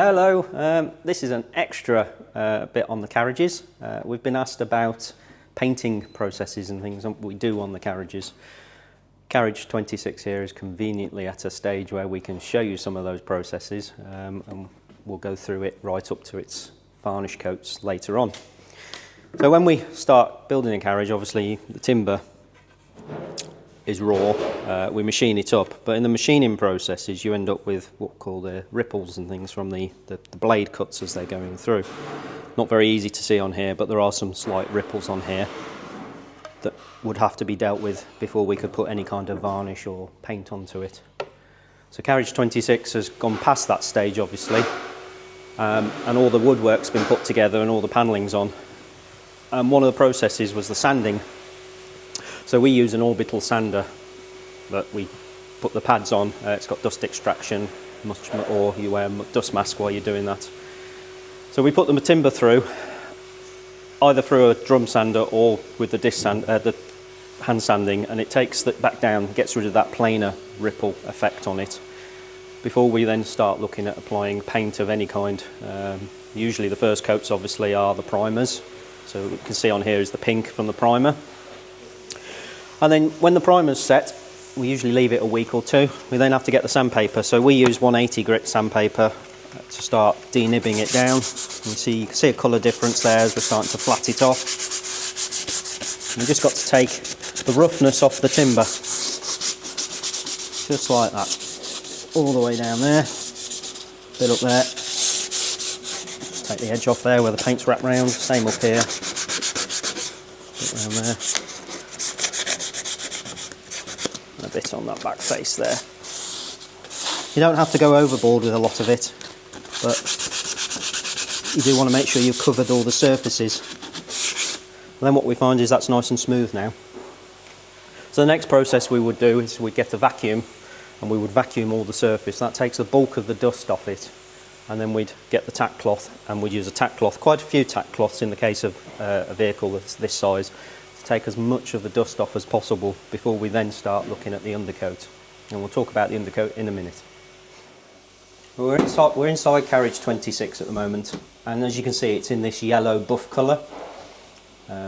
Hello, this is an extra bit on the carriages. We've been asked about painting processes and things we do on the carriages. Carriage 26 here is conveniently at a stage where we can show you some of those processes, and we'll go through it right up to its varnish coats later on. So when we start building a carriage, obviously the timber is raw, we machine it up, but in the machining processes you end up with what we call the ripples and things from the blade cuts as they're going through. Not very easy to see on here, but there are some slight ripples on here that would have to be dealt with before we could put any kind of varnish or paint onto it. So Carriage 26 has gone past that stage obviously, and all the woodwork's been put together and all the panelling's on. And one of the processes was the sanding. So we use an orbital sander that we put the pads on. It's got dust extraction, or you wear a dust mask while you're doing that. So we put the timber through, either through a drum sander or with the hand sanding, and it takes that back down, gets rid of that planar ripple effect on it, before we then start looking at applying paint of any kind. Usually the first coats obviously are the primers. So you can see on here is the pink from the primer. And then when the primer's set, we usually leave it a week or two. We then have to get the sandpaper. So we use 180 grit sandpaper to start denibbing it down. You can see a colour difference there as we're starting to flat it off. We've just got to take the roughness off the timber, just like that, all the way down there, bit up there. Take the edge off there where the paint's wrapped round, same up here, bit around there. A bit on that back face there. You don't have to go overboard with a lot of it, but you do want to make sure you've covered all the surfaces. And then what we find is that's nice and smooth now. So the next process we would do is we'd get a vacuum and we would vacuum all the surface. That takes the bulk of the dust off it, and then we'd get the tack cloth, and we'd use a tack cloth, quite a few tack cloths in the case of a vehicle that's this size, take as much of the dust off as possible before we then start looking at the undercoat, and we'll talk about the undercoat in a minute. We're inside Carriage 26 at the moment, and as you can see it's in this yellow buff colour.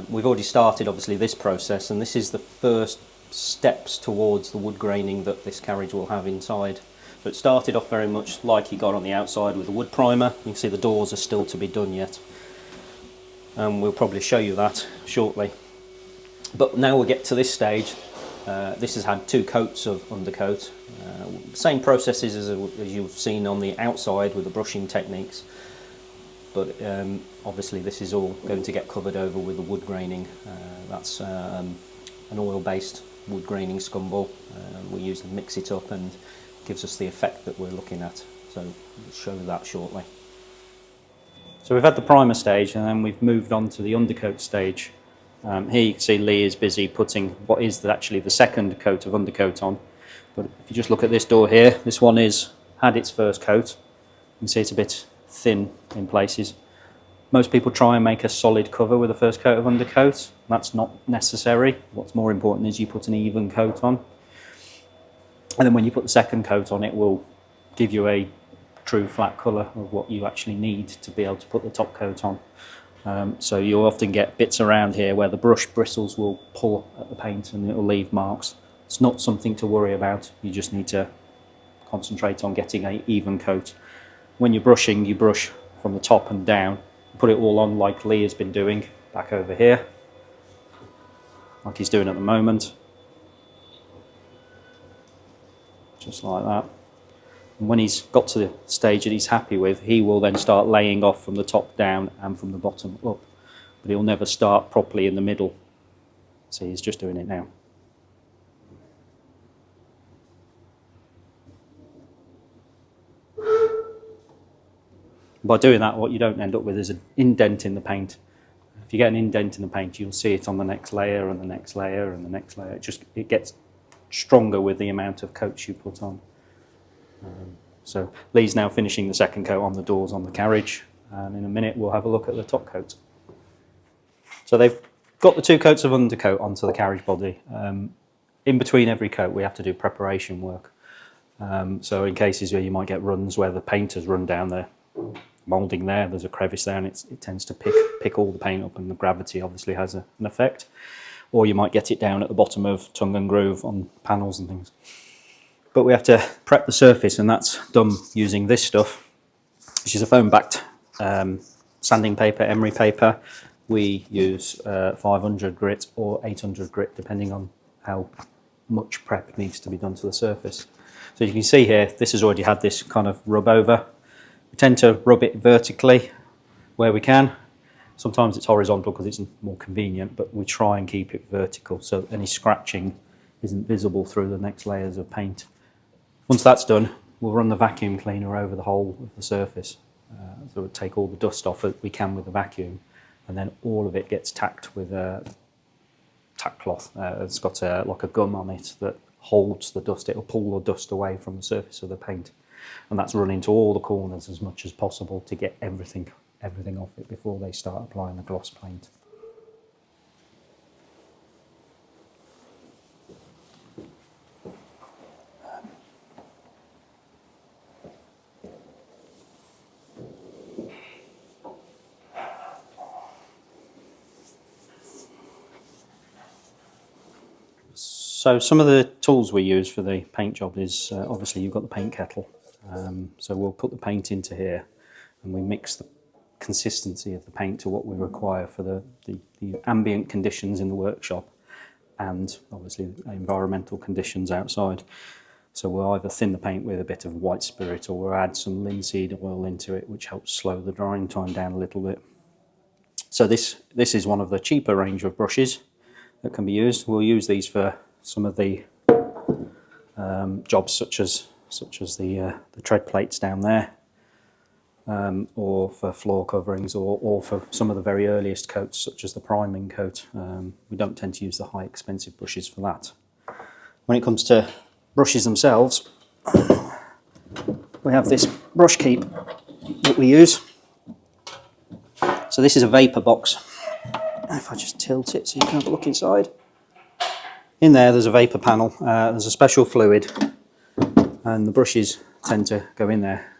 We've already started obviously this process, and this is the first steps towards the wood graining that this carriage will have inside. So it started off very much like you got on the outside with a wood primer. You can see the doors are still to be done yet, and we'll probably show you that shortly. But now we'll get to this stage. This has had 2 coats of undercoat. Same processes as you've seen on the outside with the brushing techniques. But obviously this is all going to get covered over with the wood graining. That's an oil-based wood graining scumball. We usually mix it up and it gives us the effect that we're looking at. So we'll show that shortly. So we've had the primer stage, and then we've moved on to the undercoat stage. Here you can see Lee is busy putting what is actually the second coat of undercoat on. But if you just look at this door here, this one had its first coat. You can see it's a bit thin in places. Most people try and make a solid cover with the first coat of undercoat. That's not necessary. What's more important is you put an even coat on. And then when you put the second coat on, it will give you a true flat colour of what you actually need to be able to put the top coat on. So you'll often get bits around here where the brush bristles will pull at the paint and it will leave marks. It's not something to worry about. You just need to concentrate on getting an even coat. When you're brushing, you brush from the top and down. Put it all on like Lee has been doing back over here, like he's doing at the moment. Just like that. And when he's got to the stage that he's happy with, he will then start laying off from the top down and from the bottom up. But he'll never start properly in the middle. So he's just doing it now. By doing that, what you don't end up with is an indent in the paint. If you get an indent in the paint, you'll see it on the next layer and the next layer and the next layer. It gets stronger with the amount of coats you put on. So Lee's now finishing the second coat on the doors on the carriage, and in a minute we'll have a look at the top coat. So they've got the 2 coats of undercoat onto the carriage body. In between every coat we have to do preparation work. So in cases where you might get runs where the paint has run down the moulding there, there's a crevice there, and it tends to pick all the paint up, and the gravity obviously has an effect. Or you might get it down at the bottom of tongue and groove on panels and things. But we have to prep the surface, and that's done using this stuff, which is a foam-backed sanding paper, emery paper. We use 500 grit or 800 grit, depending on how much prep needs to be done to the surface. So you can see here, this has already had this kind of rub over. We tend to rub it vertically where we can. Sometimes it's horizontal because it's more convenient, but we try and keep it vertical so any scratching isn't visible through the next layers of paint. Once that's done, we'll run the vacuum cleaner over the whole of the surface. So we'll take all the dust off that we can with the vacuum, and then all of it gets tacked with a tack cloth. It's got like a gum on it that holds the dust. It'll pull the dust away from the surface of the paint, and that's run into all the corners as much as possible to get everything off it before they start applying the gloss paint. So some of the tools we use for the paint job is obviously you've got the paint kettle. So we'll put the paint into here, and we mix the consistency of the paint to what we require for the ambient conditions in the workshop, and obviously environmental conditions outside. So we'll either thin the paint with a bit of white spirit, or we'll add some linseed oil into it, which helps slow the drying time down a little bit. So this is one of the cheaper range of brushes that can be used. We'll use these for some of the jobs such as the tread plates down there, or for floor coverings, or for some of the very earliest coats such as the priming coat. We don't tend to use the high expensive brushes for that. When it comes to brushes themselves, we have this brush keep that we use. So this is a vapour box. If I just tilt it so you can have a look inside. In there's a vapour panel. There's a special fluid, and the brushes tend to go in there.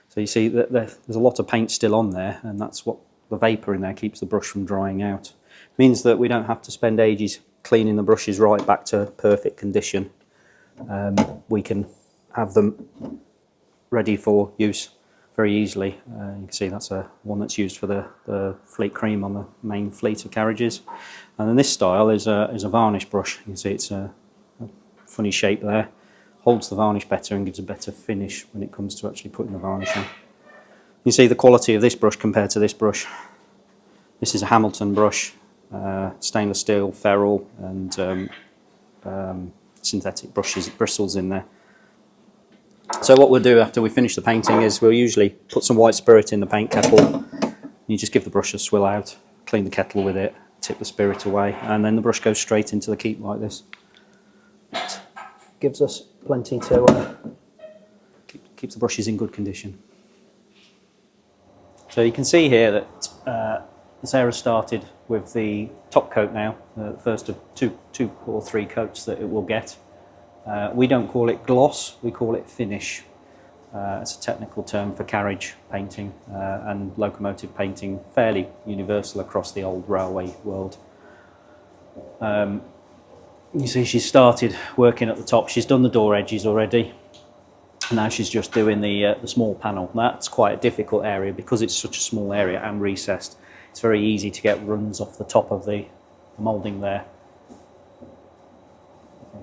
So you see that there's a lot of paint still on there, and that's what the vapour in there keeps the brush from drying out. It means that we don't have to spend ages cleaning the brushes right back to perfect condition. We can have them ready for use very easily. You can see that's one that's used for the fleet cream on the main fleet of carriages. And then this style is a varnish brush. You can see it's a funny shape there. Holds the varnish better and gives a better finish when it comes to actually putting the varnish on. You see the quality of this brush compared to this brush. This is a Hamilton brush, stainless steel, ferrule, and synthetic bristles in there. So what we'll do after we finish the painting is we'll usually put some white spirit in the paint kettle. You just give the brush a swill out, clean the kettle with it, tip the spirit away, and then the brush goes straight into the keep like this. It gives us plenty to keep the brushes in good condition. So you can see here that Sarah started with the top coat now, the first of two or three coats that it will get. We don't call it gloss, we call it finish. It's a technical term for carriage painting and locomotive painting, fairly universal across the old railway world. You see she started working at the top. She's done the door edges already, and now she's just doing the small panel. That's quite a difficult area because it's such a small area and recessed. It's very easy to get runs off the top of the moulding there.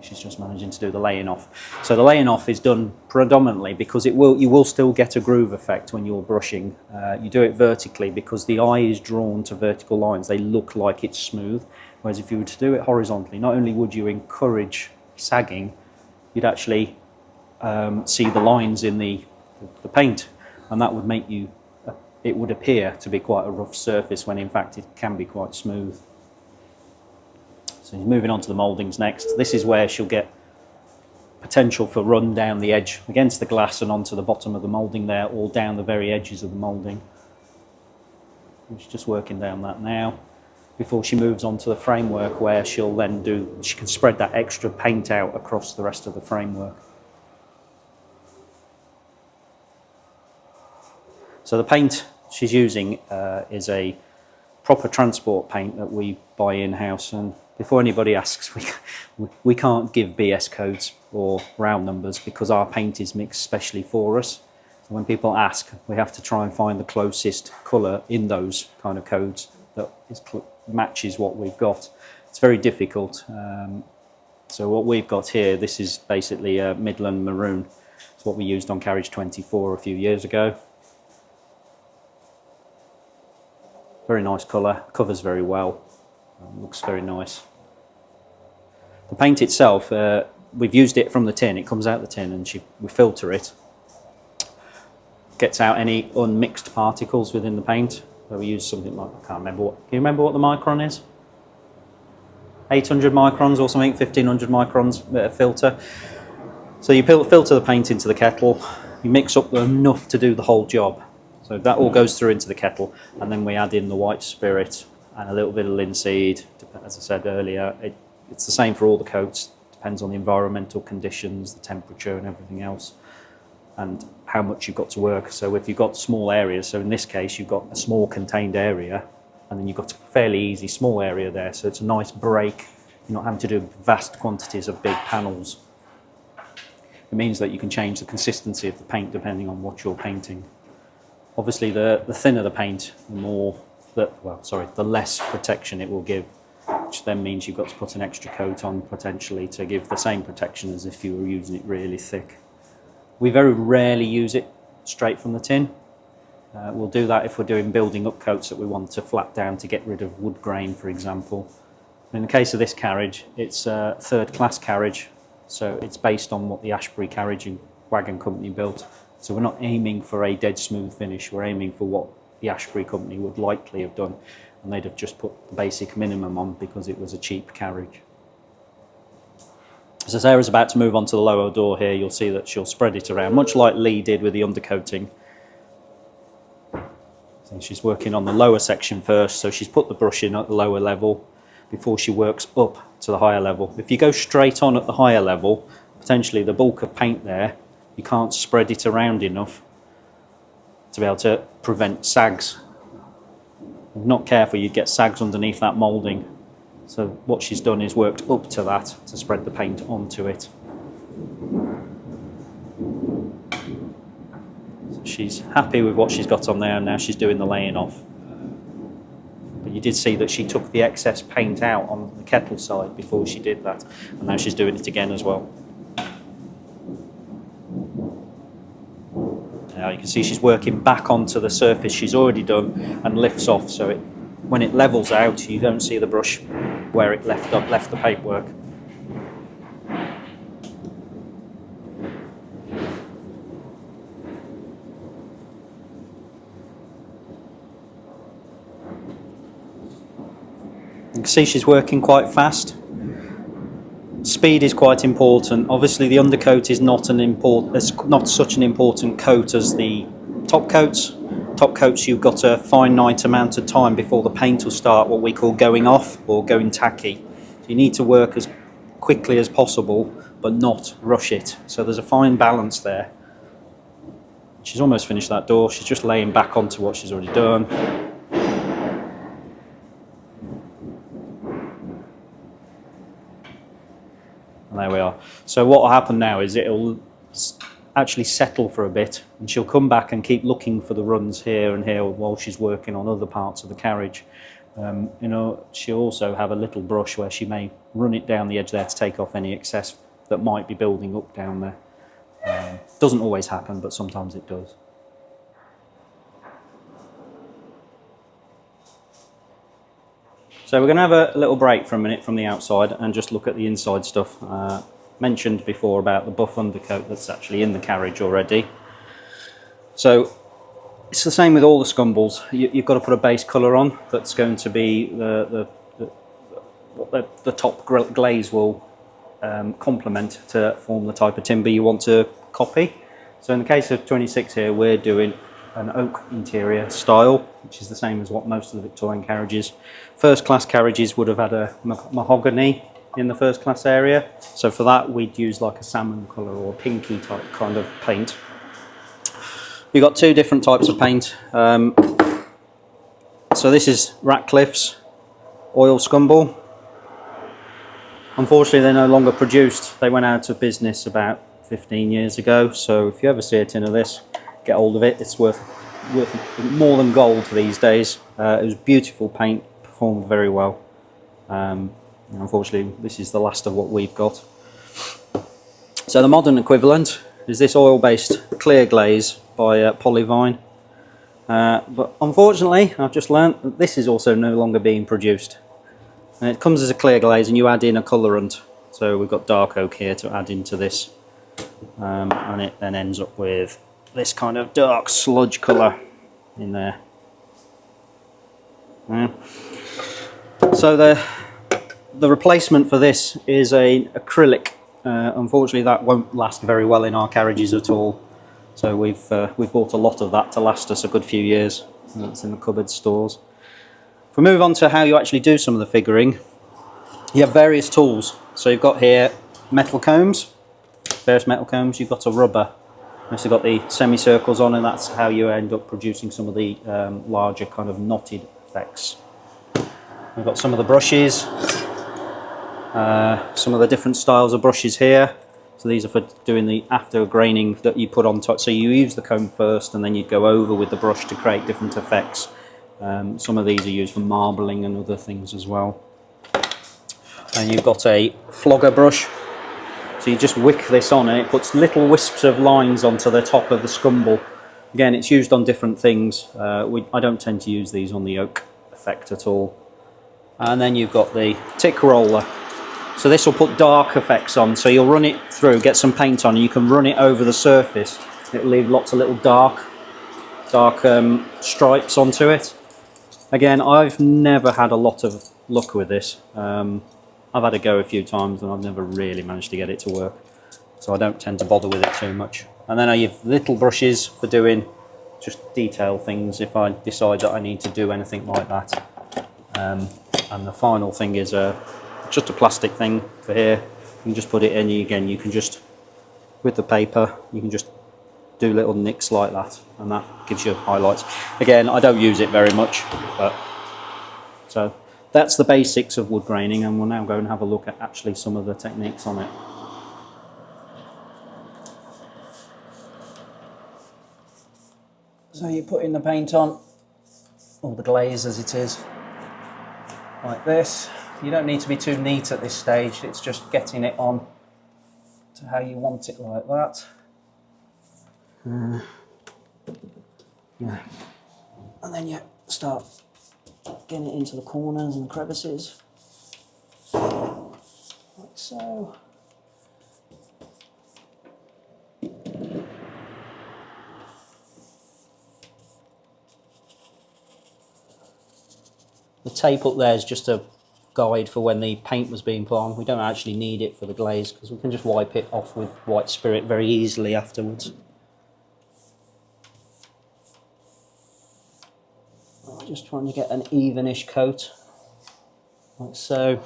She's just managing to do the laying off. So the laying off is done predominantly because you will still get a groove effect when you're brushing. You do it vertically because the eye is drawn to vertical lines. They look like it's smooth. Whereas if you were to do it horizontally, not only would you encourage sagging, you'd actually see the lines in the paint, and that would make it would appear to be quite a rough surface when in fact it can be quite smooth. So moving on to the mouldings next. This is where she'll get potential for run down the edge against the glass and onto the bottom of the moulding there, or down the very edges of the moulding. She's just working down that now before she moves on to the framework, where she can spread that extra paint out across the rest of the framework. So the paint she's using is a proper transport paint that we buy in-house, and before anybody asks, we can't give BS codes or round numbers because our paint is mixed specially for us. So when people ask, we have to try and find the closest colour in those kind of codes that matches what we've got. It's very difficult. So what we've got here, this is basically a Midland Maroon. It's what we used on Carriage 24 a few years ago. Very nice colour, covers very well, looks very nice. The paint itself, we've used it from the tin, it comes out the tin, and we filter it. Gets out any unmixed particles within the paint. So we use something like, I can't remember what, can you remember what the micron is? 800 microns or something, 1500 microns filter. So you filter the paint into the kettle, you mix up enough to do the whole job. So that all goes through into the kettle, and then we add in the white spirit and a little bit of linseed. As I said earlier, it's the same for all the coats. Depends on the environmental conditions, the temperature and everything else, and how much you've got to work. So if you've got small areas, so in this case you've got a small contained area, and then you've got a fairly easy small area there, so it's a nice break. You're not having to do vast quantities of big panels. It means that you can change the consistency of the paint depending on what you're painting. Obviously, the thinner the paint, the less protection it will give, which then means you've got to put an extra coat on potentially to give the same protection as if you were using it really thick. We very rarely use it straight from the tin. We'll do that if we're doing building up coats that we want to flat down to get rid of wood grain, for example. In the case of this carriage, it's a third-class carriage, so it's based on what the Ashbury Carriage and Wagon Company built. So we're not aiming for a dead smooth finish, we're aiming for what the Ashbury Company would likely have done, and they'd have just put the basic minimum on because it was a cheap carriage. So Sarah's about to move on to the lower door here. You'll see that she'll spread it around, much like Lee did with the undercoating. So she's working on the lower section first, so she's put the brush in at the lower level before she works up to the higher level. If you go straight on at the higher level, potentially the bulk of paint there, you can't spread it around enough to be able to prevent sags. If you're not careful, you'd get sags underneath that moulding. So what she's done is worked up to that to spread the paint onto it. So she's happy with what she's got on there, and now she's doing the laying off. But you did see that she took the excess paint out on the kettle side before she did that, and now she's doing it again as well. Now you can see she's working back onto the surface she's already done and lifts off, so when it levels out you don't see the brush where it left the paintwork. You can see she's working quite fast. Speed is quite important. Obviously the undercoat is not such an important coat as the top coats. Top coats, you've got a finite amount of time before the paint will start what we call going off or going tacky. So you need to work as quickly as possible but not rush it. So there's a fine balance there. She's almost finished that door. She's just laying back onto what she's already done. And there we are. So what will happen now is it'll actually settle for a bit, and she'll come back and keep looking for the runs here and here while she's working on other parts of the carriage. She'll also have a little brush where she may run it down the edge there to take off any excess that might be building up down there. Doesn't always happen, but sometimes it does. So we're going to have a little break for a minute from the outside and just look at the inside stuff. Mentioned before about the buff undercoat that's actually in the carriage already. So it's the same with all the scumbles. You've got to put a base colour on that's going to be the top glaze will complement to form the type of timber you want to copy. So in the case of 26 here, we're doing an oak interior style, which is the same as what most of the Victorian carriages. First class carriages would have had a mahogany in the first class area, so for that we'd use like a salmon colour or pinky type kind of paint. You've got two different types of paint. So this is Ratcliffe's oil scumble. Unfortunately, they're no longer produced. They went out of business about 15 years ago. So if you ever see a tin of this, get hold of it. It's worth more than gold these days. It was beautiful paint, performed very well. Unfortunately, this is the last of what we've got. So the modern equivalent is this oil-based clear glaze by Polyvine. But unfortunately, I've just learnt that this is also no longer being produced. And it comes as a clear glaze and you add in a colourant. So we've got dark oak here to add into this. And it then ends up with this kind of dark sludge colour in there. So the replacement for this is an acrylic. Unfortunately, that won't last very well in our carriages at all. So we've bought a lot of that to last us a good few years. That's in the cupboard stores. If we move on to how you actually do some of the figuring, you have various tools. So you've got here metal combs, various metal combs. You've got a rubber. You've also got the semicircles on, and that's how you end up producing some of the larger kind of knotted effects. We've got some of the brushes, some of the different styles of brushes here. So these are for doing the after graining that you put on top. So you use the comb first and then you go over with the brush to create different effects. Some of these are used for marbling and other things as well. And you've got a flogger brush. So you just wick this on and it puts little wisps of lines onto the top of the scumble. Again, it's used on different things. I don't tend to use these on the oak effect at all. And then you've got the tick roller. So this will put dark effects on. So you'll run it through, get some paint on, and you can run it over the surface. It'll leave lots of little dark stripes onto it. Again, I've never had a lot of luck with this. I've had a go a few times and I've never really managed to get it to work. So I don't tend to bother with it too much. And then I have little brushes for doing just detail things if I decide that I need to do anything like that. And the final thing is just a plastic thing for here. You can just put it in, again you can just, with the paper, you can just do little nicks like that, and that gives you highlights. Again, I don't use it very much, but so that's the basics of wood graining, and we'll now go and have a look at actually some of the techniques on it. So you're putting the paint on, or the glaze as it is, like this. You don't need to be too neat at this stage, it's just getting it on to how you want it, like that. Yeah. And then you start getting it into the corners and crevices, like so. The tape up there is just a guide for when the paint was being put on. We don't actually need it for the glaze because we can just wipe it off with white spirit very easily afterwards. I'm just trying to get an evenish coat, like so.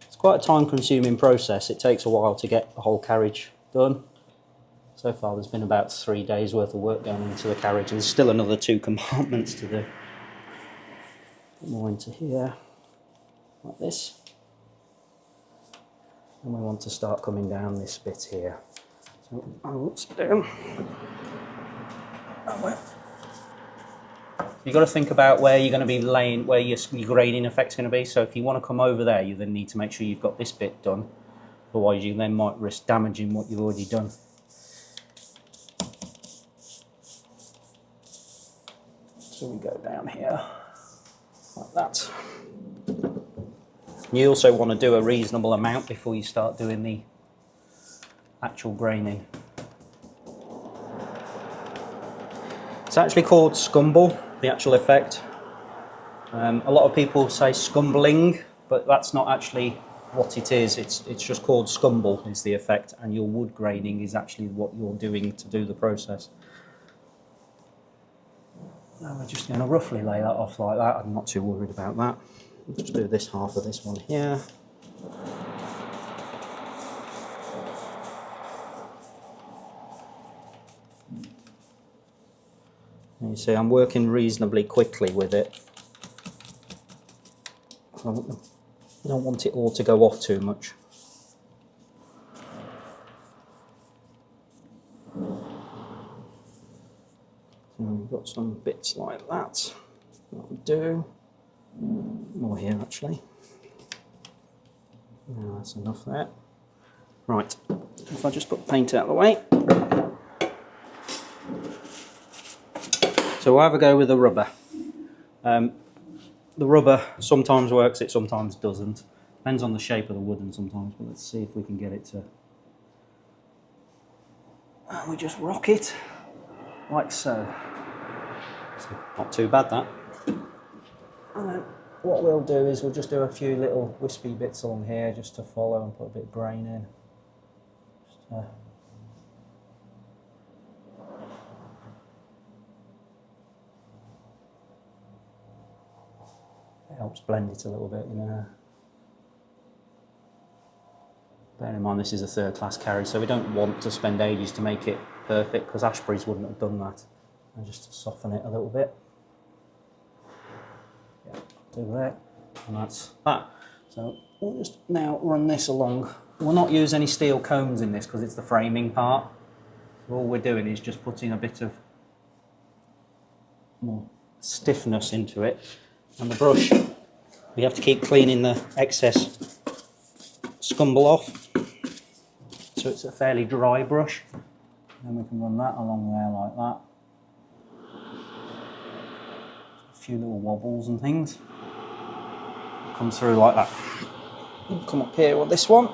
It's quite a time-consuming process. It takes a while to get the whole carriage done. So far there's been about 3 days worth of work going into the carriage, and there's still another 2 compartments to do. Put more into here, like this. And we want to start coming down this bit here. So, oops, down. You've got to think about where you're going to be laying, where your grading effect's going to be. So if you want to come over there, you then need to make sure you've got this bit done. Otherwise you then might risk damaging what you've already done. So we go down here, like that. You also want to do a reasonable amount before you start doing the actual graining. It's actually called scumble, the actual effect. A lot of people say scumbling, but that's not actually what it is. It's just called scumble is the effect, and your wood graining is actually what you're doing to do the process. Now we're just going to roughly lay that off like that. I'm not too worried about that. We'll just do this half of this one here. And you see I'm working reasonably quickly with it. I don't want it all to go off too much. So we've got some bits like that. That'll do. More here actually. No, that's enough there. Right, if I just put paint out of the way. So we'll have a go with the rubber. The rubber sometimes works, it sometimes doesn't. Depends on the shape of the wooden sometimes, but let's see if we can get it to... And we just rock it, like so. It's not too bad, that. And then what we'll do is we'll just do a few little wispy bits along here just to follow and put a bit of grain in. Just, it helps blend it a little bit, you know. Bear in mind this is a third class carriage, so we don't want to spend ages to make it perfect, because Ashbury's wouldn't have done that. And just to soften it a little bit. Yeah, do that. And that's that. So we'll just now run this along. We'll not use any steel combs in this because it's the framing part. So all we're doing is just putting a bit of more stiffness into it. And the brush, we have to keep cleaning the excess scumble off. So it's a fairly dry brush. And then we can run that along there like that. A few little wobbles and things. Comes through like that. We'll come up here with this one.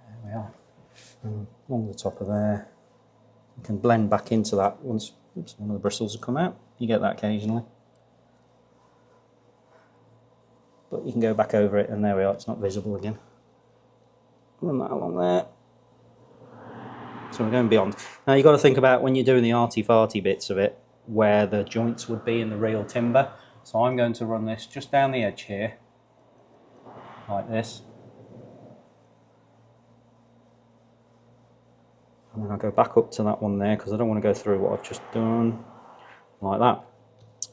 There we are. And along the top of there. You can blend back into that once one of the bristles have come out. You get that occasionally. But you can go back over it and there we are, it's not visible again. Run that along there. So we're going beyond. Now you've got to think about when you're doing the arty-farty bits of it, where the joints would be in the real timber. So I'm going to run this just down the edge here, like this. And then I'll go back up to that one there, because I don't want to go through what I've just done, like that.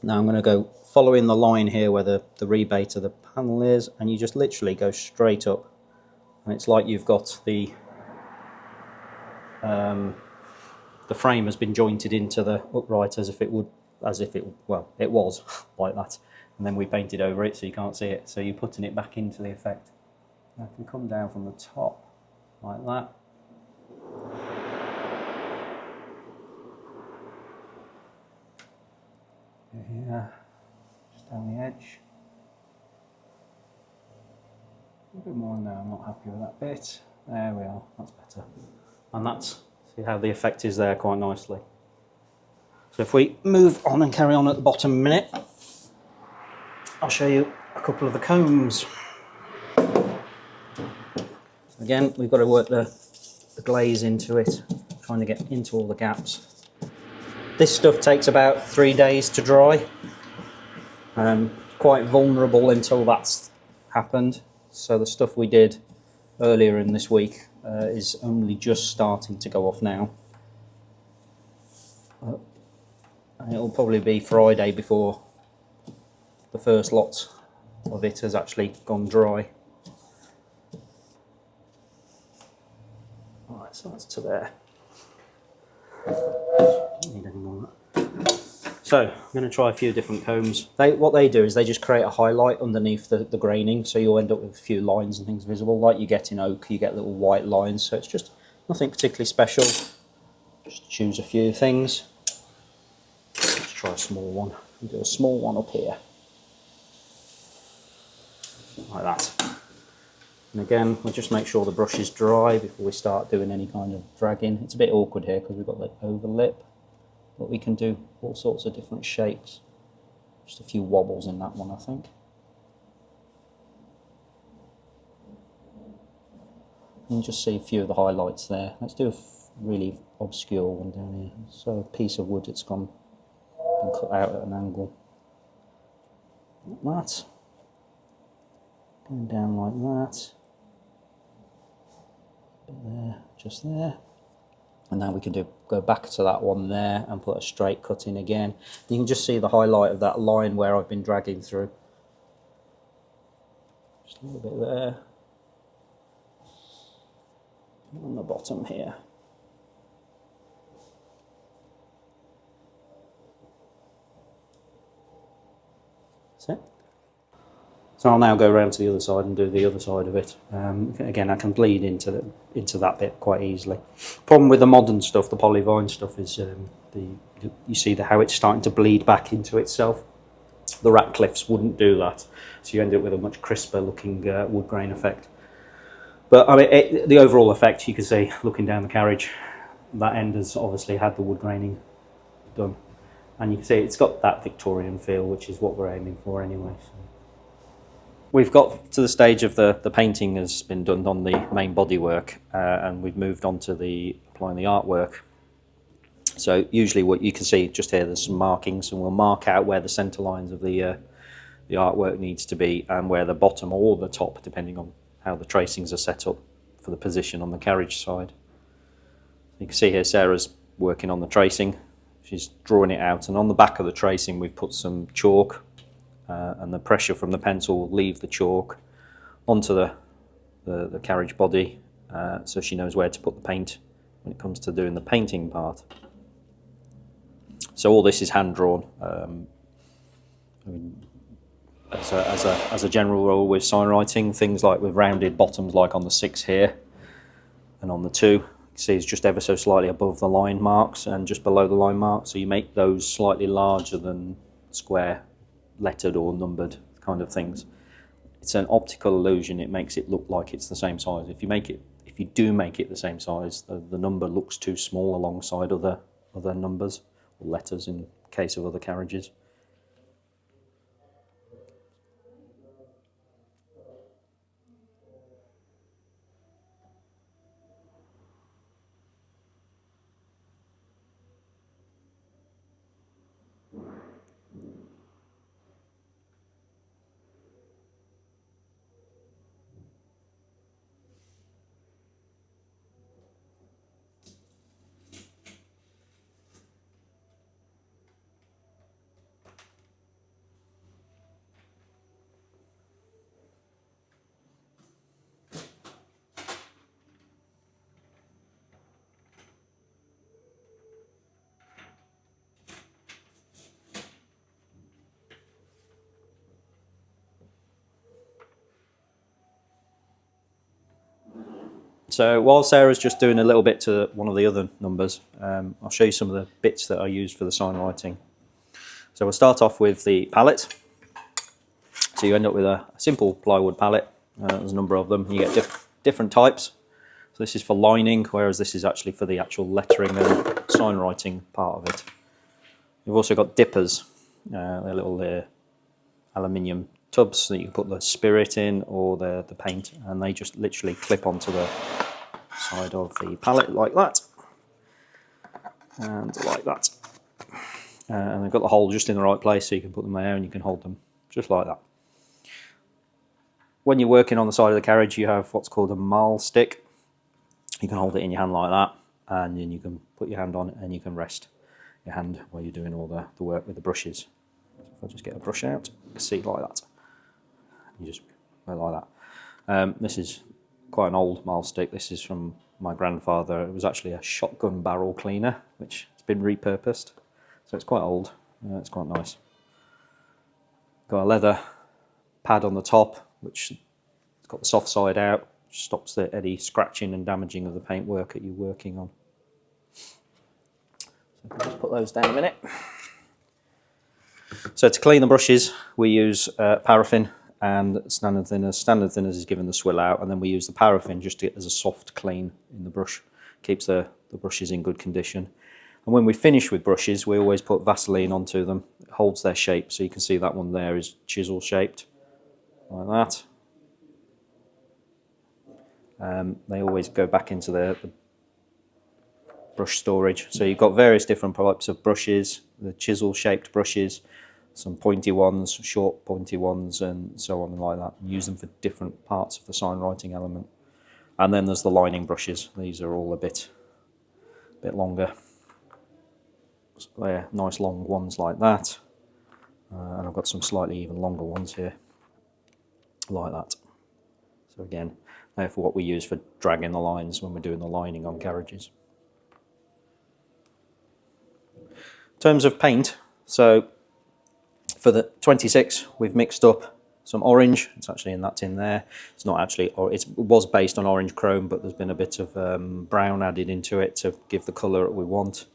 Now I'm going to go following the line here where the rebate of the panel is, and you just literally go straight up. And it's like you've got the frame has been jointed into the upright as if it was like that, and then we painted over it so you can't see it, so you're putting it back into the effect. Now if we come down from the top like that, here, just down the edge, a bit more in there. I'm not happy with that bit. There we are, that's better. And that's, see how the effect is there quite nicely. So if we move on and carry on at the bottom a minute, I'll show you a couple of the combs. Again, we've got to work the glaze into it, trying to get into all the gaps. This stuff takes about 3 days to dry. Quite vulnerable until that's happened. So the stuff we did earlier in this week is only just starting to go off now. And it'll probably be Friday before the first lot of it has actually gone dry. Alright, so that's to there. Don't need any more of that. So I'm going to try a few different combs. What they do is they just create a highlight underneath the graining, so you'll end up with a few lines and things visible. Like you get in oak, you get little white lines, so it's just nothing particularly special. Just choose a few things. Let's try a small one. We'll do a small one up here. Like that. And again, we'll just make sure the brush is dry before we start doing any kind of dragging. It's a bit awkward here because we've got the overlip, but we can do all sorts of different shapes. Just a few wobbles in that one, I think. You can just see a few of the highlights there. Let's do a really obscure one down here. So a piece of wood that's been cut out at an angle. Like that. Going down like that. there, just there. And now we can go back to that one there and put a straight cut in again. You can just see the highlight of that line where I've been dragging through. Just a little bit there. On the bottom here. That's it. So I'll now go around to the other side and do the other side of it. Again, I can bleed into that bit quite easily. Problem with the modern stuff, the polyvine stuff, is you see how it's starting to bleed back into itself. The Ratcliffes wouldn't do that, so you end up with a much crisper looking wood grain effect. But I mean, the overall effect, you can see looking down the carriage, that end has obviously had the wood graining done, and you can see it's got that Victorian feel, which is what we're aiming for anyway. So. We've got to the stage of the painting has been done on the main bodywork, and we've moved on to applying the artwork. So usually what you can see just here, there's some markings, and we'll mark out where the centre lines of the artwork needs to be, and where the bottom or the top, depending on how the tracings are set up for the position on the carriage side. You can see here Sarah's working on the tracing. She's drawing it out, and on the back of the tracing we've put some chalk, and the pressure from the pencil will leave the chalk onto the carriage body, so she knows where to put the paint when it comes to doing the painting part. So all this is hand drawn. I mean, as a general rule with sign writing, things like with rounded bottoms, like on the 6 here and on the 2, you see it's just ever so slightly above the line marks and just below the line marks, so you make those slightly larger than square lettered or numbered kind of things. It's an optical illusion. It makes it look like it's the same size. If you do make it the same size, the number looks too small alongside other numbers or letters in case of other carriages. So while Sarah's just doing a little bit to one of the other numbers, I'll show you some of the bits that I used for the sign writing. So we'll start off with the palette. So you end up with a simple plywood palette. There's a number of them. You get different types. So this is for lining, whereas this is actually for the actual lettering and sign writing part of it. You've also got dippers. They're little aluminium tubs that you can put the spirit in or the paint, and they just literally clip onto the side of the palette like that and like that, and they've got the hole just in the right place, so you can put them there and you can hold them just like that. When you're working on the side of the carriage, you have what's called a mahl stick. You can hold it in your hand like that, and then you can put your hand on it and you can rest your hand while you're doing all the work with the brushes. So if I just get a brush out, you can see like that. You just go like that. This is quite an old mahl stick. This is from my grandfather. It was actually a shotgun barrel cleaner, which has been repurposed. So it's quite old. It's quite nice. Got a leather pad on the top, which has got the soft side out, which stops any scratching and damaging of the paintwork that you're working on. So I'll just put those down a minute. So to clean the brushes, we use paraffin and standard thinners. Standard thinners is given the swill out, and then we use the paraffin just to get as a soft clean in the brush. Keeps the brushes in good condition. And when we finish with brushes, we always put Vaseline onto them. It holds their shape, so you can see that one there is chisel shaped, like that. They always go back into the brush storage. So you've got various different types of brushes, the chisel shaped brushes, some pointy ones, short pointy ones, and so on and like that. Use them for different parts of the sign writing element. And then there's the lining brushes. These are all a bit longer. So they're nice long ones like that. And I've got some slightly even longer ones here, like that. So again, they're for what we use for dragging the lines when we're doing the lining on carriages. In terms of paint, so for the 26, we've mixed up some orange. It's actually in that tin there. It's not actually, or it was based on orange chrome, but there's been a bit of brown added into it to give the colour that we want.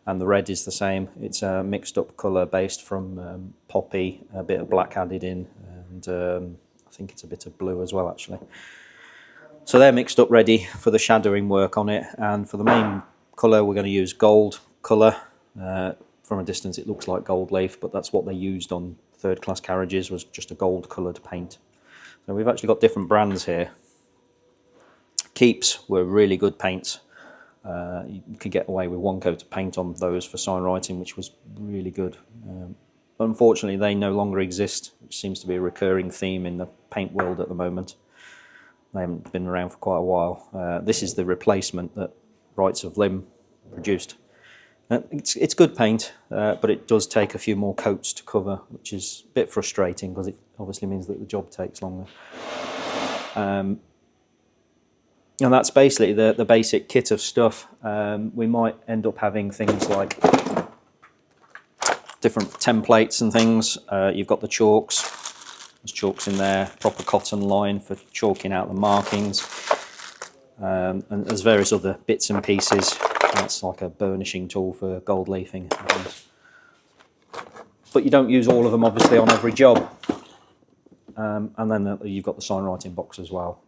And the red is the same. It's a mixed up colour based from poppy, a bit of black added in, and I think it's a bit of blue as well, actually. So they're mixed up ready for the shadowing work on it. And for the main colour, we're going to use gold colour. From a distance, it looks like gold leaf, but that's what they used on third-class carriages, was just a gold-coloured paint. So we've actually got different brands here. Keeps were really good paints. You could get away with one coat of paint on those for sign writing, which was really good. Unfortunately, they no longer exist, which seems to be a recurring theme in the paint world at the moment. They haven't been around for quite a while. This is the replacement that Rights of Limb produced. It's good paint, but it does take a few more coats to cover, which is a bit frustrating because it obviously means that the job takes longer. And that's basically the basic kit of stuff. We might end up having things like different templates and things. You've got the chalks. There's chalks in there, proper cotton line for chalking out the markings. And there's various other bits and pieces. That's like a burnishing tool for gold leafing. But you don't use all of them, obviously, on every job. And then you've got the sign writing box as well.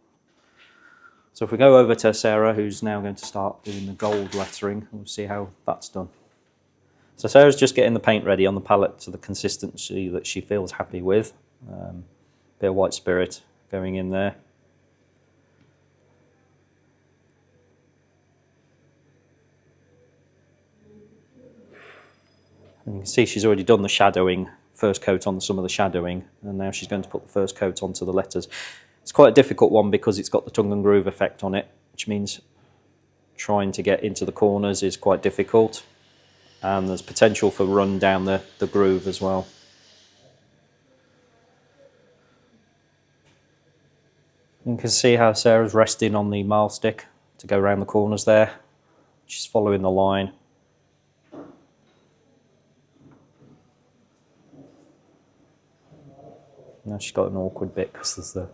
So if we go over to Sarah, who's now going to start doing the gold lettering, we'll see how that's done. So Sarah's just getting the paint ready on the palette to the consistency that she feels happy with. Bit of white spirit going in there. And you can see she's already done the shadowing, first coat on some of the shadowing, and now she's going to put the first coat onto the letters. It's quite a difficult one because it's got the tongue and groove effect on it, which means trying to get into the corners is quite difficult. And there's potential for run down the groove as well. You can see how Sarah's resting on the mile stick to go around the corners there. She's following the line. Now she's got an awkward bit because there's the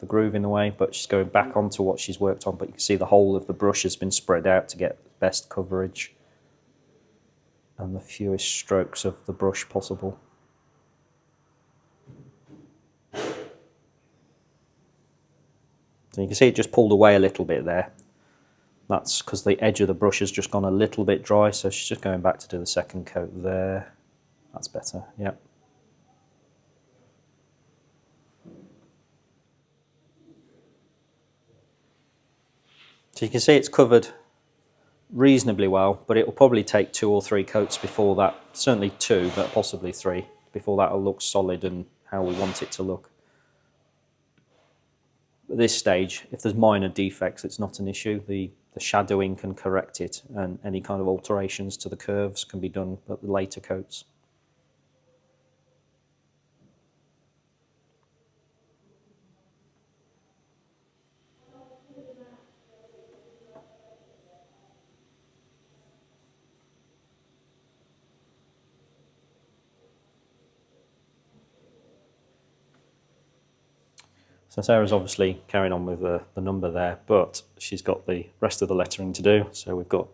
groove in the way, but she's going back onto what she's worked on, but you can see the whole of the brush has been spread out to get the best coverage and the fewest strokes of the brush possible. So you can see it just pulled away a little bit there. That's because the edge of the brush has just gone a little bit dry, so she's just going back to do the second coat there. That's better, yep. So you can see it's covered reasonably well, but it will probably take 2 or 3 coats before that, certainly 2, but possibly 3, before that will look solid and how we want it to look. At this stage, if there's minor defects, it's not an issue. The shadowing can correct it, and any kind of alterations to the curves can be done at the later coats. So Sarah's obviously carrying on with the number there, but she's got the rest of the lettering to do. So we've got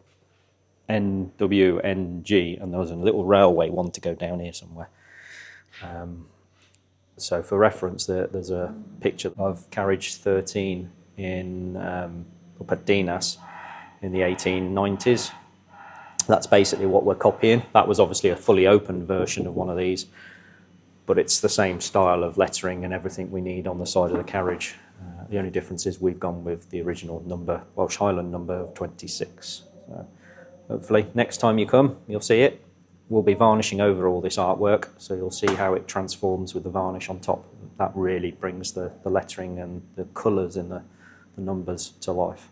N, W, N, G, and there's a little railway one to go down here somewhere. So for reference, there's a picture of carriage 13 in up at Dinas in the 1890s. That's basically what we're copying. That was obviously a fully open version of one of these, but it's the same style of lettering and everything we need on the side of the carriage. The only difference is we've gone with the original number, Welsh Highland number of 26. So hopefully next time you come, you'll see it. We'll be varnishing over all this artwork, so you'll see how it transforms with the varnish on top. That really brings the lettering and the colours in the the numbers to life.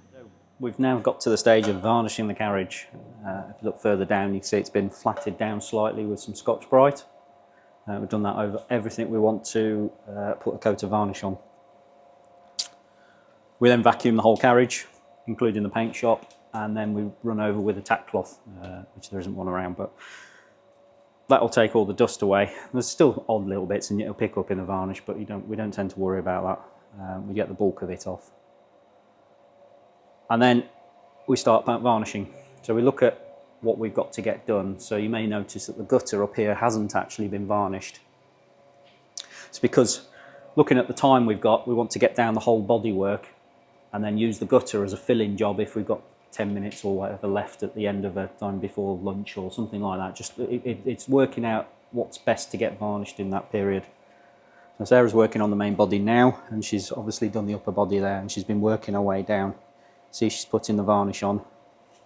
We've now got to the stage of varnishing the carriage. If you look further down, you can see it's been flatted down slightly with some Scotch-Brite. We've done that over everything we want to put a coat of varnish on. We then vacuum the whole carriage, including the paint shop, and then we run over with a tack cloth, which there isn't one around, but that'll take all the dust away. There's still odd little bits and it'll pick up in the varnish, but we don't tend to worry about that. We get the bulk of it off. And then we start varnishing. So we look at what we've got to get done. So you may notice that the gutter up here hasn't actually been varnished. It's because looking at the time we've got, we want to get down the whole bodywork and then use the gutter as a fill-in job if we've got 10 minutes or whatever left at the end of a time before lunch or something like that. Just it's working out what's best to get varnished in that period. So Sarah's working on the main body now, and she's obviously done the upper body there, and she's been working her way down. See, she's putting the varnish on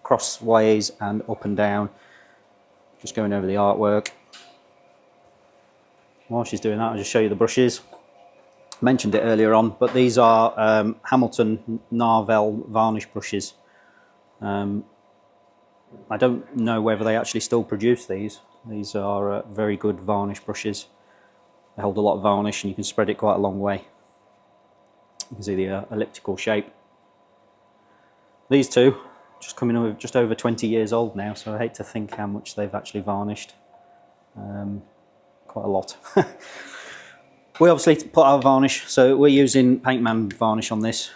crossways and up and down, just going over the artwork. While she's doing that, I'll just show you the brushes. I mentioned it earlier on, but these are Hamilton Narvel varnish brushes. I don't know whether they actually still produce these. These are very good varnish brushes. They hold a lot of varnish and you can spread it quite a long way. You can see the elliptical shape. These two, just coming over just over 20 years old now, so I hate to think how much they've actually varnished. Quite a lot. We obviously put our varnish, so we're using Paintman varnish on this.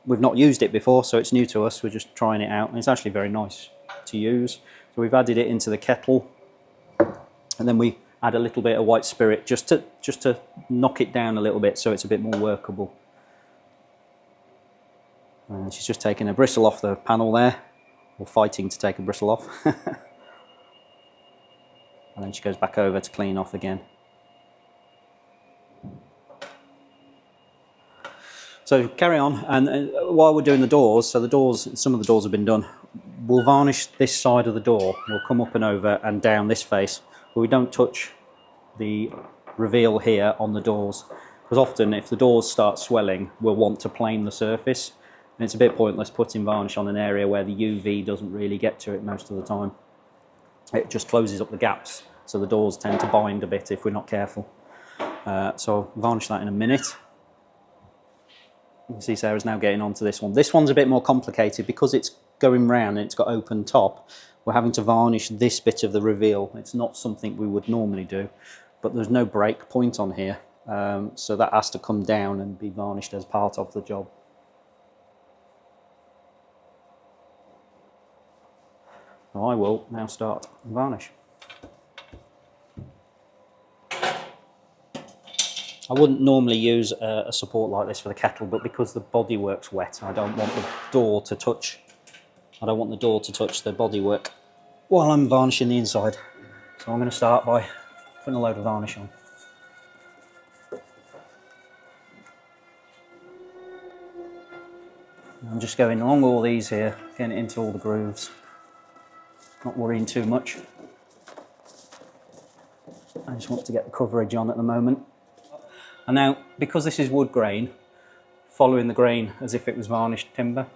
We've not used it before, so it's new to us. We're just trying it out, and it's actually very nice to use. So we've added it into the kettle, and then we add a little bit of white spirit just to knock it down a little bit so it's a bit more workable. And she's just taking a bristle off the panel there, or fighting to take a bristle off. And then she goes back over to clean off again. So carry on, and while we're doing the doors, so the doors, some of the doors have been done, we'll varnish this side of the door. We'll come up and over and down this face, but we don't touch the reveal here on the doors, because often if the doors start swelling, we'll want to plane the surface, and it's a bit pointless putting varnish on an area where the UV doesn't really get to it most of the time. It just closes up the gaps, so the doors tend to bind a bit if we're not careful. So I'll varnish that in a minute. You can see Sarah's now getting onto this one. This one's a bit more complicated because it's going round and it's got open top. We're having to varnish this bit of the reveal. It's not something we would normally do, but there's no break point on here, so that has to come down and be varnished as part of the job. So I will now start and varnish. I wouldn't normally use a support like this for the kettle, but because the bodywork's wet, I don't want the door to touch. I don't want the door to touch the bodywork while I'm varnishing the inside. So I'm going to start by putting a load of varnish on. I'm just going along all these here, getting into all the grooves. Not worrying too much. I just want to get the coverage on at the moment. And now, because this is wood grain, following the grain as if it was varnished timber,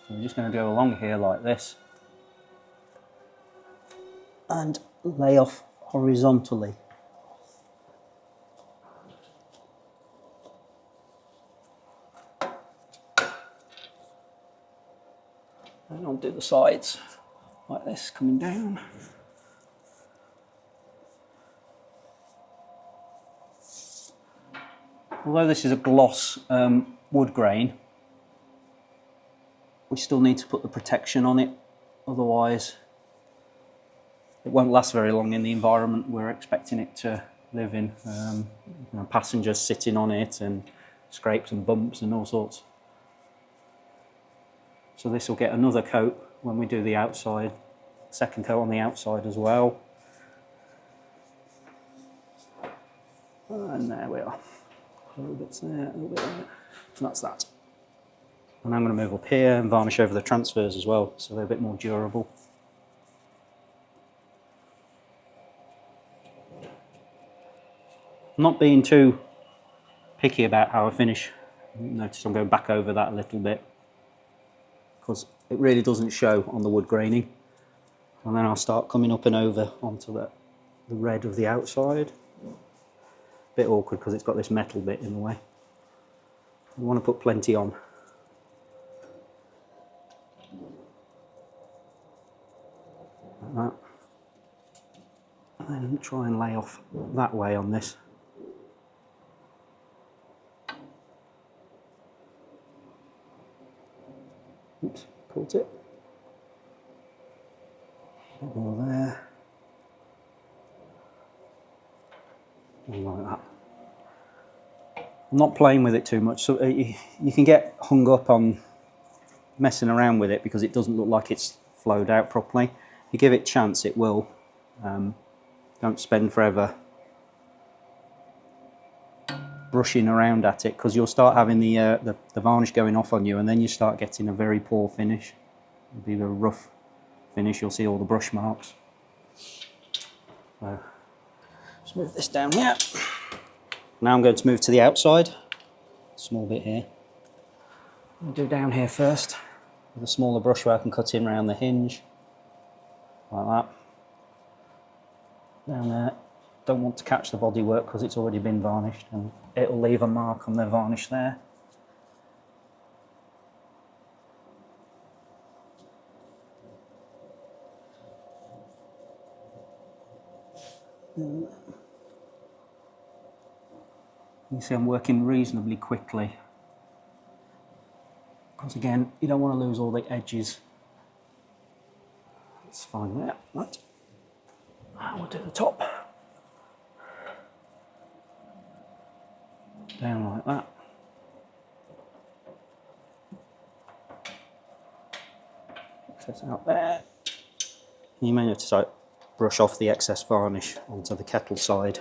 so we're just going to go along here like this and lay off horizontally. And I'll do the sides like this, coming down. Although this is a gloss wood grain, we still need to put the protection on it, otherwise it won't last very long in the environment we're expecting it to live in. You know, passengers sitting on it and scrapes and bumps and all sorts. So this will get another coat when we do the outside, second coat on the outside as well. And there we are. A little bit there, a little bit there. So that's that. And I'm going to move up here and varnish over the transfers as well, so they're a bit more durable. I'm not being too picky about how I finish Notice I'm going back over that a little bit because it really doesn't show on the wood graining. And then I'll start coming up and over onto the red of the outside. Bit awkward because it's got this metal bit in the way. You want to put plenty on. Like that. And then try and lay off that way on this. Oops, caught it. A bit more there. And like that. I'm not playing with it too much, so you can get hung up on messing around with it because it doesn't look like it's flowed out properly. If you give it a chance, it will. Don't spend forever brushing around at it because you'll start having the varnish going off on you, and then you start getting a very poor finish. It'll be a rough finish. You'll see all the brush marks. So, just move this down here. Now I'm going to move to the outside. Small bit here. I'll do down here first with a smaller brush where I can cut in around the hinge like that. Down there. Don't want to catch the bodywork because it's already been varnished and it'll leave a mark on the varnish there. You see I'm working reasonably quickly because again you don't want to lose all the edges. It's fine there. Right. We'll do the top. Down like that. Access out there. You may notice I brush off the excess varnish onto the kettle side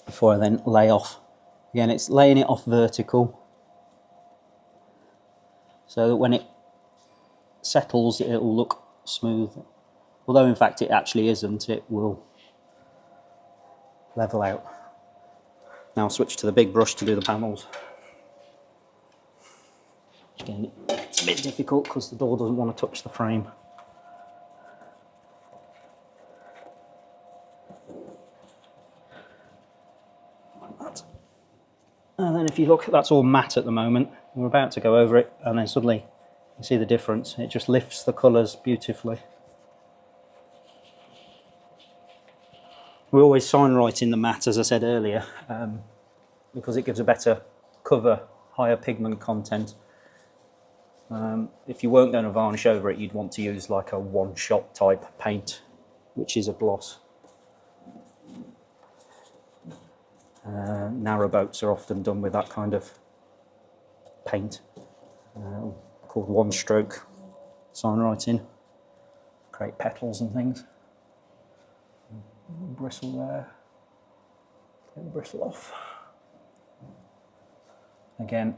before I then lay off. Again, it's laying it off vertical so that when it settles it will look smooth. Although in fact it actually isn't, it will level out. Now I'll switch to the big brush to do the panels. Again, it's a bit difficult because the door doesn't want to touch the frame. Like that. And then if you look, that's all matte at the moment. We're about to go over it and then suddenly you see the difference. It just lifts the colours beautifully. We always sign right in the matte, as I said earlier, because it gives a better cover, higher pigment content. If you weren't going to varnish over it, you'd want to use like a one-shot type paint, which is a gloss. Narrow boats are often done with that kind of paint, called one-stroke sign writing. Create petals and things. Bristle there. Get the bristle off. Again,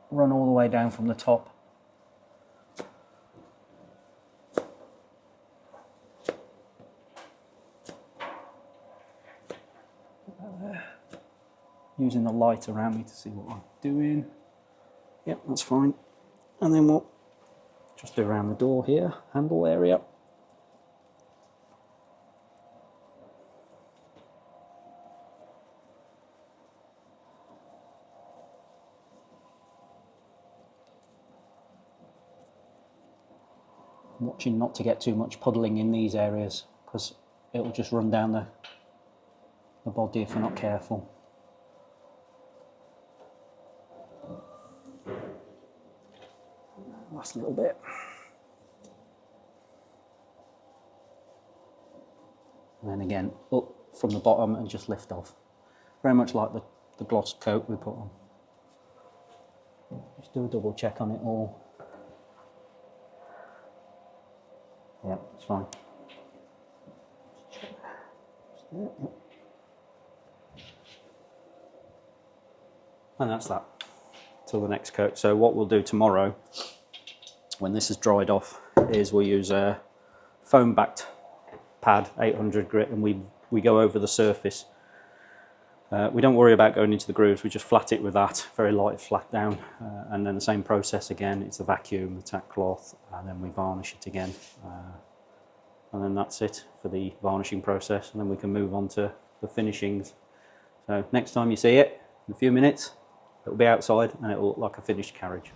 run all the way down from the top. There. Using the light around me to see what I'm doing. Yep, that's fine. And then we'll just do around the door here, handle area. Watching not to get too much puddling in these areas because it will just run down the body if we're not careful. Last little bit. And then again up from the bottom and just lift off. Very much like the gloss coat we put on. Just do a double check on it all. Yeah, it's fine. And that's that. Till the next coat. So what we'll do tomorrow, when this is dried off, is we'll use a foam-backed pad, 800 grit, and we go over the surface We don't worry about going into the grooves, we just flat it with that, very light flat down, and then the same process again. It's the vacuum, the tack cloth, and then we varnish it again. And then that's it for the varnishing process, and then we can move on to the finishings. So next time you see it, in a few minutes, it'll be outside and it'll look like a finished carriage.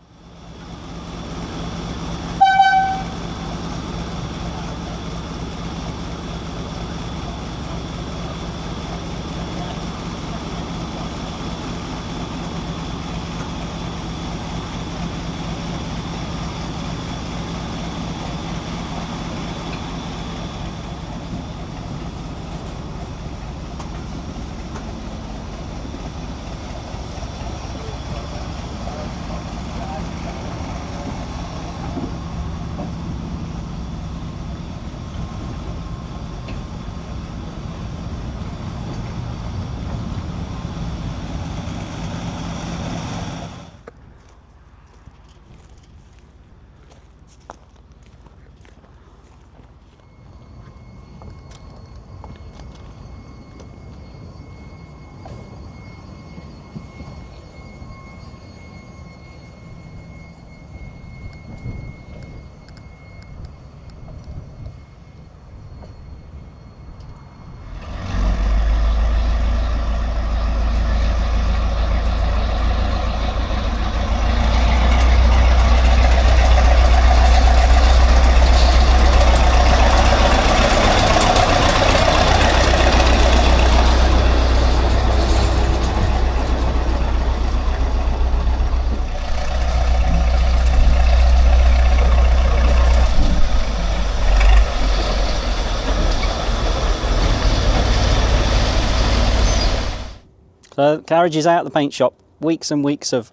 So the carriage is out of the paint shop. Weeks and weeks of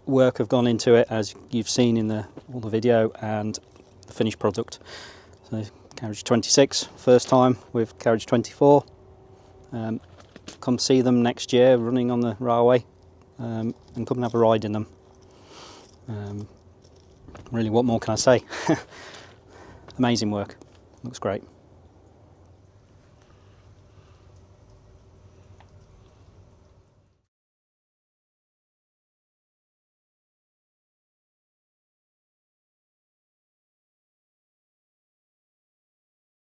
work have gone into it, as you've seen in all the video and the finished product. So carriage 26, first time with carriage 24. Come see them next year running on the railway, and come and have a ride in them. Really, what more can I say? Amazing work, looks great.